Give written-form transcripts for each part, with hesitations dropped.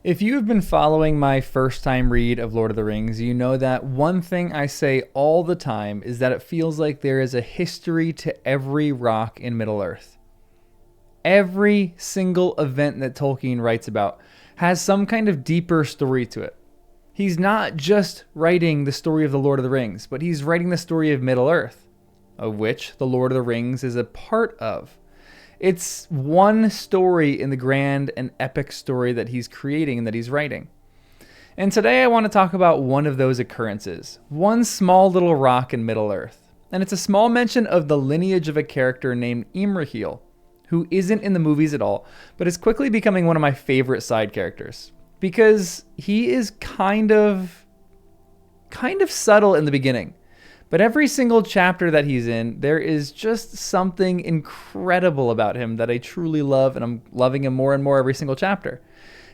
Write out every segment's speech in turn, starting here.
If you have been following my first time read of Lord of the Rings, you know that one thing I say all the time is that it feels like there is a history to every rock in Middle-earth. Every single event that Tolkien writes about has some kind of deeper story to it. He's not just writing the story of the Lord of the Rings, but he's writing the story of Middle-earth, of which the Lord of the Rings is a part of. It's one story in the grand and epic story that he's creating and that he's writing. And today I want to talk about one of those occurrences, one small little rock in Middle-earth. And it's a small mention of the lineage of a character named Imrahil, who isn't in the movies at all, but is quickly becoming one of my favorite side characters. Because he is kind of subtle in the beginning. But every single chapter that he's in, there is just something incredible about him that I truly love, and I'm loving him more and more every single chapter.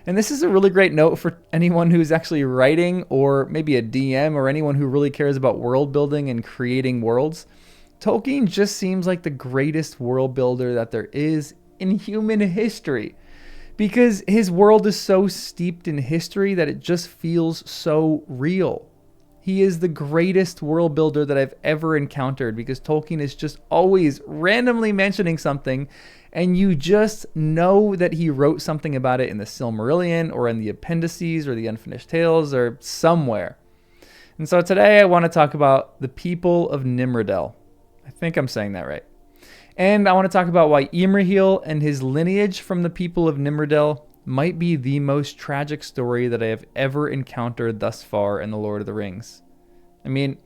And this is a really great note for anyone who's actually writing, or maybe a DM, or anyone who really cares about world building and creating worlds. Tolkien just seems like the greatest world builder that there is in human history, because his world is so steeped in history that it just feels so real. He is the greatest world builder that I've ever encountered, because Tolkien is just always randomly mentioning something and you just know that he wrote something about it in the Silmarillion or in the Appendices or the Unfinished Tales or somewhere. And so today I want to talk about the people of Nimrodel. I think I'm saying that right. And I want to talk about why Imrahil and his lineage from the people of Nimrodel might be the most tragic story that I have ever encountered thus far in The Lord of the Rings. I mean,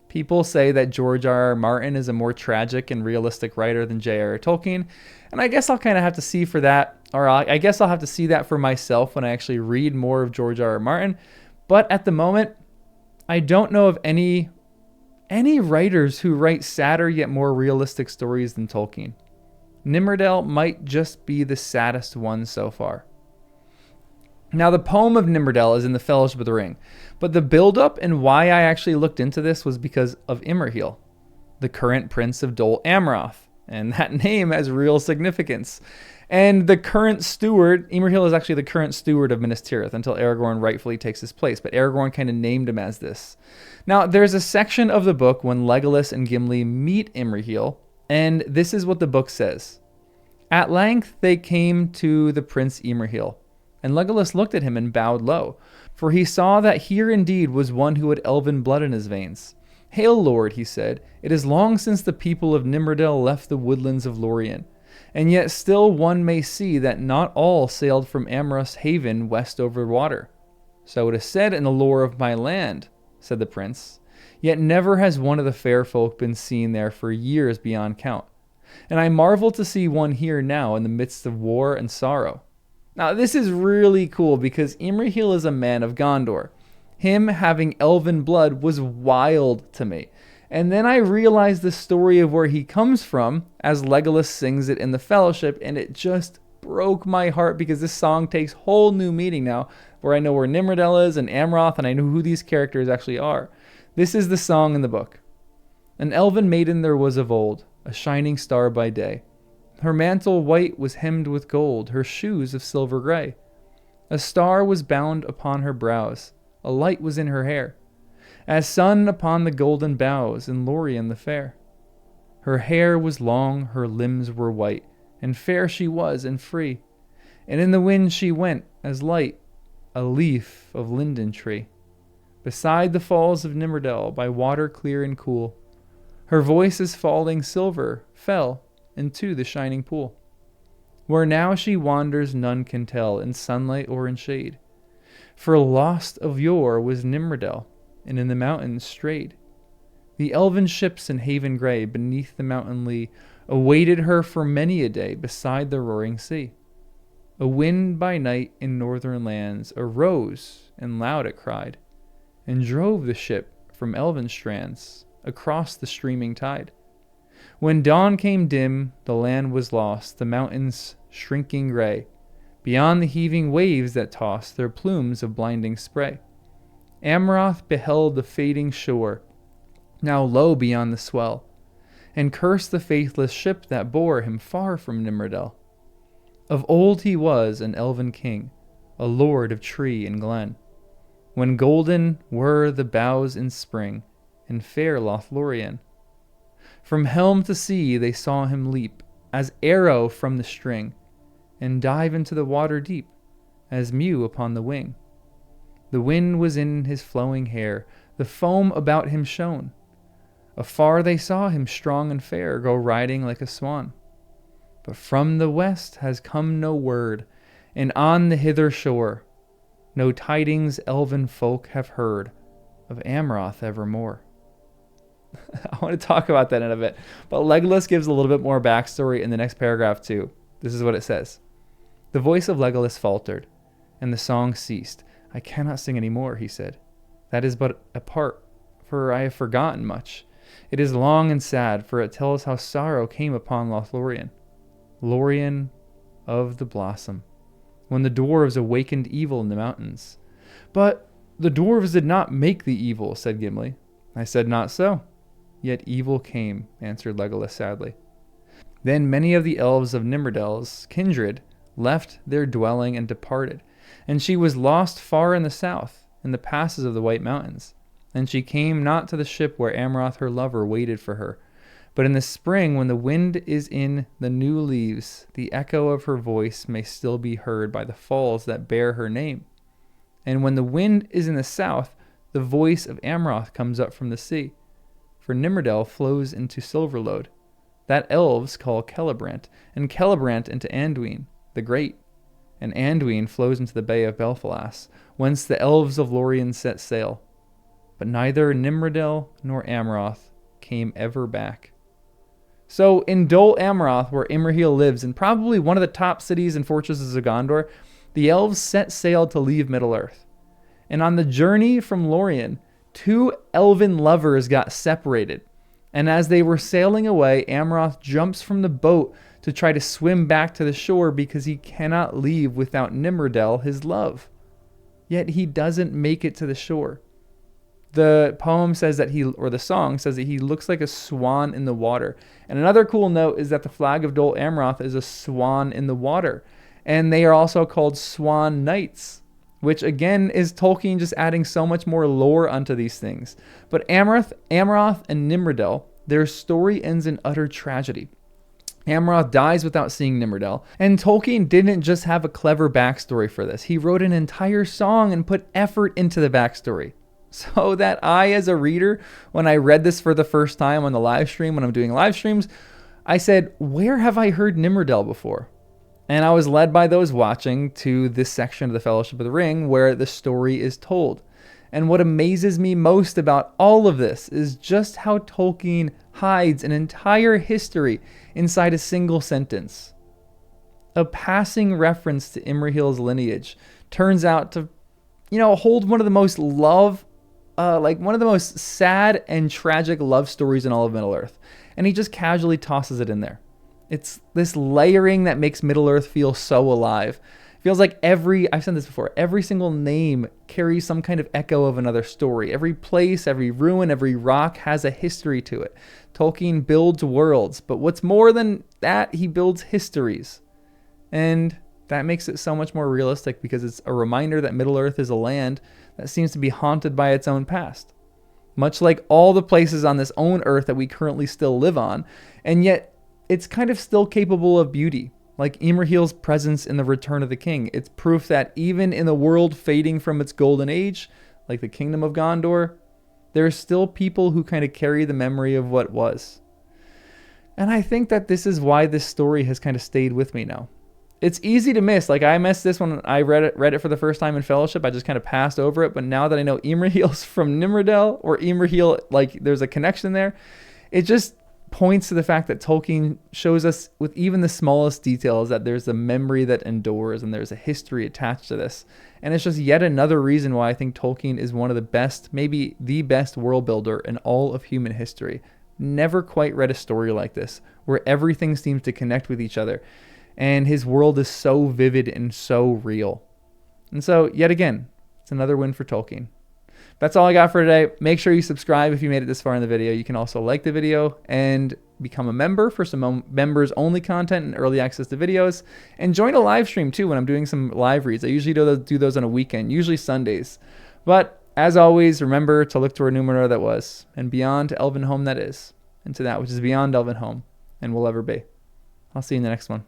people say that George R.R. Martin is a more tragic and realistic writer than J.R.R. Tolkien, and I guess I'll kind of have to see for that, or I guess I'll have to see that for myself when I actually read more of George R.R. Martin. But at the moment, I don't know of any writers who write sadder yet more realistic stories than Tolkien. Nimrodel might just be the saddest one so far. Now, the poem of Nimrodel is in the Fellowship of the Ring, but the build-up and why I actually looked into this was because of Imrahil, the current prince of Dol Amroth, and that name has real significance. And the current steward, Imrahil is actually the current steward of Minas Tirith until Aragorn rightfully takes his place, but Aragorn kind of named him as this. Now, there's a section of the book when Legolas and Gimli meet Imrahil, and this is what the book says. At length they came to the Prince Imrahil, and Legolas looked at him and bowed low, for he saw that here indeed was one who had elven blood in his veins. Hail, Lord, he said, it is long since the people of Nimrodel left the woodlands of Lorien, and yet still one may see that not all sailed from Amroth's haven west over water. So it is said in the lore of my land, said the prince, yet never has one of the fair folk been seen there for years beyond count. And I marvel to see one here now in the midst of war and sorrow. Now, this is really cool because Imrahil is a man of Gondor. Him having elven blood was wild to me. And then I realized the story of where he comes from as Legolas sings it in the Fellowship, and it just broke my heart because this song takes whole new meaning now, where I know where Nimrodel is and Amroth, and I know who these characters actually are. This is the song in the book. An elven maiden there was of old, a shining star by day. Her mantle white was hemmed with gold, her shoes of silver gray. A star was bound upon her brows, a light was in her hair, as sun upon the golden boughs in Lorien the fair. Her hair was long, her limbs were white, and fair she was and free, and in the wind she went as light, a leaf of linden tree. Beside the falls of Nimrodel, by water clear and cool, her voice as falling silver fell into the shining pool. Where now she wanders none can tell, in sunlight or in shade. For lost of yore was Nimrodel, and in the mountains strayed. The elven ships in haven gray, beneath the mountain lee, awaited her for many a day beside the roaring sea. A wind by night in northern lands arose, and loud it cried, and drove the ship from elven strands across the streaming tide. When dawn came dim, the land was lost, the mountains shrinking gray, beyond the heaving waves that tossed their plumes of blinding spray. Amroth beheld the fading shore, now low beyond the swell, and cursed the faithless ship that bore him far from Nimrodel. Of old he was an elven king, a lord of tree and glen. When golden were the boughs in spring, and fair Lothlorien. From helm to sea they saw him leap, as arrow from the string, and dive into the water deep, as mew upon the wing. The wind was in his flowing hair, the foam about him shone. Afar they saw him strong and fair, go riding like a swan. But from the west has come no word, and on the hither shore no tidings elven folk have heard of Amroth evermore. I want to talk about that in a bit, but Legolas gives a little bit more backstory in the next paragraph too. This is what it says. The voice of Legolas faltered, and the song ceased. I cannot sing any more, he said. That is but a part, for I have forgotten much. It is long and sad, for it tells how sorrow came upon Lothlorien, Lorien of the Blossom, when the dwarves awakened evil in the mountains. But the dwarves did not make the evil, said Gimli. I said not so. Yet evil came, answered Legolas sadly. Then many of the elves of Nimrodel's kindred left their dwelling and departed, and she was lost far in the south, in the passes of the White Mountains. And she came not to the ship where Amroth her lover waited for her, but in the spring when the wind is in the new leaves, the echo of her voice may still be heard by the falls that bear her name. And when the wind is in the south, the voice of Amroth comes up from the sea. For Nimrodel flows into Silverlode, that elves call Celebrant, and Celebrant into Anduin, the Great. And Anduin flows into the bay of Belfalas, whence the elves of Lorien set sail. But neither Nimrodel nor Amroth came ever back. So in Dol Amroth, where Imrahil lives, and probably one of the top cities and fortresses of Gondor, the elves set sail to leave Middle-earth. And on the journey from Lorien, 2 elven lovers got separated. And as they were sailing away, Amroth jumps from the boat to try to swim back to the shore because he cannot leave without Nimrodel, his love. Yet he doesn't make it to the shore. The poem says that the song says that he looks like a swan in the water. And another cool note is that the flag of Dol Amroth is a swan in the water. And they are also called Swan Knights, which again is Tolkien just adding so much more lore onto these things. But Amroth and Nimrodel, their story ends in utter tragedy. Amroth dies without seeing Nimrodel, and Tolkien didn't just have a clever backstory for this. He wrote an entire song and put effort into the backstory. So that I, as a reader, when I read this for the first time on the live stream, when I'm doing live streams, I said, where have I heard Nimrodel before? And I was led by those watching to this section of the Fellowship of the Ring where the story is told. And what amazes me most about all of this is just how Tolkien hides an entire history inside a single sentence. A passing reference to Imrahil's lineage turns out to, hold one of the most one of the most sad and tragic love stories in all of Middle-earth. And he just casually tosses it in there. It's this layering that makes Middle-earth feel so alive. It feels like I've said this before, every single name carries some kind of echo of another story. Every place, every ruin, every rock has a history to it. Tolkien builds worlds, but what's more than that, he builds histories. And that makes it so much more realistic because it's a reminder that Middle-earth is a land that seems to be haunted by its own past. Much like all the places on this own earth that we currently still live on, and yet it's kind of still capable of beauty, like Imrahil's presence in the Return of the King. It's proof that even in the world fading from its golden age, like the Kingdom of Gondor, there are still people who kind of carry the memory of what was. And I think that this is why this story has kind of stayed with me now. It's easy to miss. Like, I missed this when I read it for the first time in Fellowship. I just kind of passed over it. But now that I know Imrahil's from Nimrodel, or Imrahil, like, there's a connection there, it just points to the fact that Tolkien shows us with even the smallest details that there's a memory that endures and there's a history attached to this. And it's just yet another reason why I think Tolkien is one of the best, maybe the best world builder in all of human history. Never quite read a story like this, where everything seems to connect with each other. And his world is so vivid and so real. And so, yet again, it's another win for Tolkien. That's all I got for today. Make sure you subscribe if you made it this far in the video. You can also like the video and become a member for some members only content and early access to videos, and join a live stream too when I'm doing some live reads. I usually do those on a weekend, usually Sundays. But as always, remember to look to our Nimrodel that was, and beyond to elven home that is, and to that which is beyond elven home and will ever be. I'll see you in the next one.